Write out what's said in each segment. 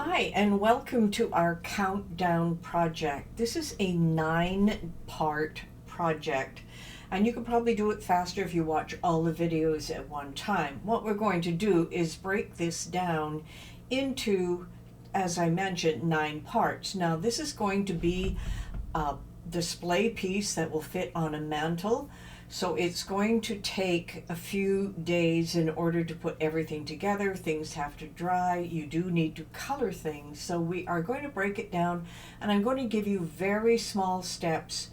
Hi, and welcome to our countdown project. This is a 9-part project, and you can probably do it faster if you watch all the videos at one time. What we're going to do is break this down into, as I mentioned, 9 parts. Now, this is going to be a display piece that will fit on a mantle. So it's going to take a few days in order to put everything together. Things have to dry. You do need to color things. So we are going to break it down, and I'm going to give you very small steps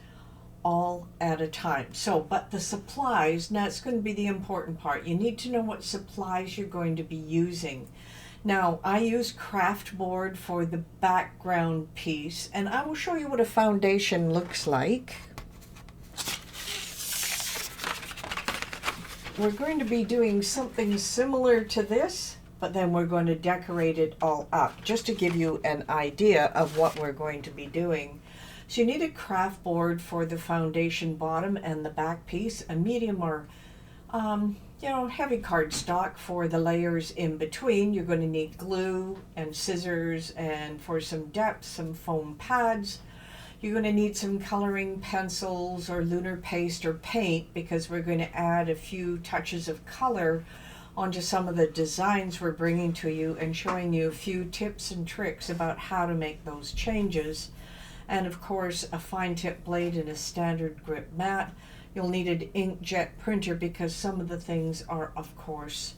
all at a time. But the supplies, now it's going to be the important part. You need to know what supplies you're going to be using. Now, I use craft board for the background piece, and I will show you what a foundation looks like. We're going to be doing something similar to this, but then we're going to decorate it all up, just to give you an idea of what we're going to be doing. So you need a craft board for the foundation bottom and the back piece, a medium or heavy cardstock for the layers in between. You're going to need glue and scissors, and for some depth, some foam pads. You're going to need some coloring pencils or lunar paste or paint, because we're going to add a few touches of color onto some of the designs we're bringing to you and showing you a few tips and tricks about how to make those changes. And of course, a fine tip blade and a standard grip mat. You'll need an inkjet printer, because some of the things are of course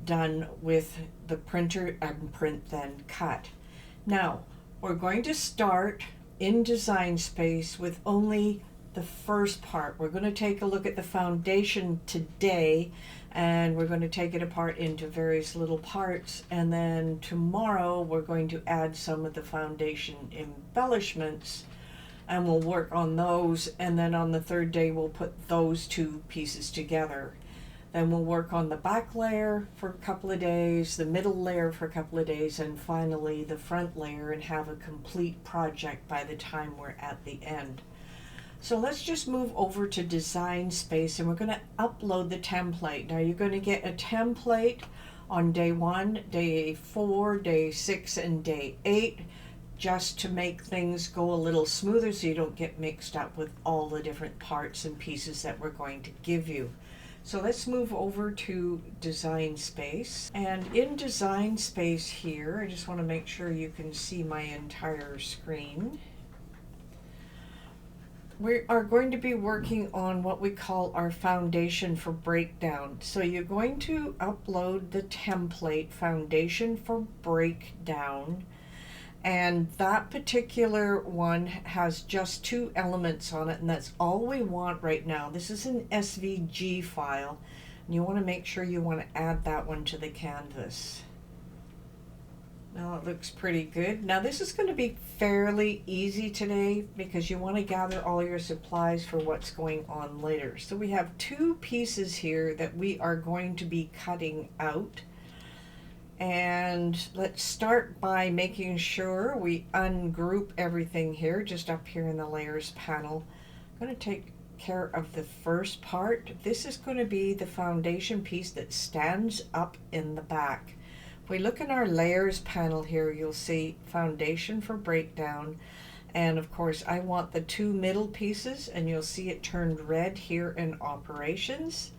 done with the printer and print then cut. Now, we're going to start in Design Space with only the first part. We're going to take a look at the foundation today, and we're going to take it apart into various little parts, and then tomorrow we're going to add some of the foundation embellishments, and we'll work on those, and then on the third day we'll put those two pieces together. Then we'll work on the back layer for a couple of days, the middle layer for a couple of days, and finally the front layer, and have a complete project by the time we're at the end. So let's just move over to Design Space, and we're going to upload the template. Now you're going to get a template on day 1, day 4, day 6, and day 8, just to make things go a little smoother so you don't get mixed up with all the different parts and pieces that we're going to give you. So let's move over to Design Space. And in Design Space here, I just want to make sure you can see my entire screen. We are going to be working on what we call our foundation for breakdown. So you're going to upload the template Foundation for Breakdown. And that particular one has just 2 elements on it, and that's all we want right now. This is an SVG file, and you want to make sure you want to add that one to the canvas. Now it looks pretty good. Now this is going to be fairly easy today, because you want to gather all your supplies for what's going on later. So we have 2 pieces here that we are going to be cutting out. And let's start by making sure we ungroup everything here, just up here in the layers panel. I'm going to take care of the first part. This is going to be the foundation piece that stands up in the back. If we look in our layers panel here, you'll see Foundation for Breakdown. And of course, I want the 2 middle pieces, and you'll see it turned red here in Operations.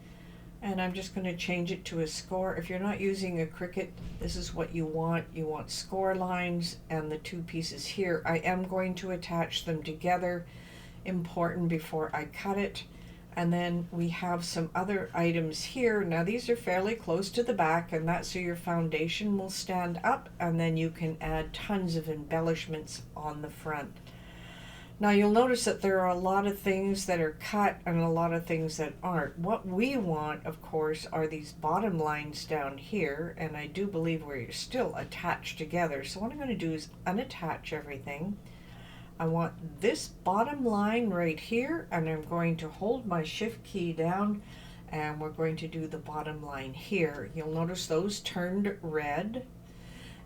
And I'm just going to change it to a score. If you're not using a Cricut, this is what you want. You want score lines and the 2 pieces here. I am going to attach them together, important, before I cut it. And then we have some other items here. Now these are fairly close to the back, and that's so your foundation will stand up, and then you can add tons of embellishments on the front. Now you'll notice that there are a lot of things that are cut and a lot of things that aren't. What we want, of course, are these bottom lines down here, and I do believe we're still attached together. So what I'm going to do is unattach everything. I want this bottom line right here, and I'm going to hold my Shift key down, and we're going to do the bottom line here. You'll notice those turned red.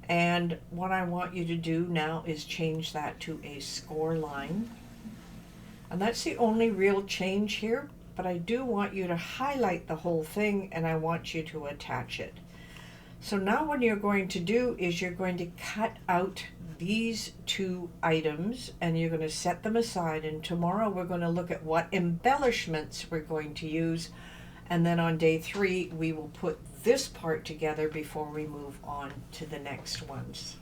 And what I want you to do now is change that to a score line. And that's the only real change here, but I do want you to highlight the whole thing, and I want you to attach it. So now what you're going to do is you're going to cut out these two items and you're going to set them aside, and tomorrow we're going to look at what embellishments we're going to use, and then on day 3 we will put this part together before we move on to the next ones.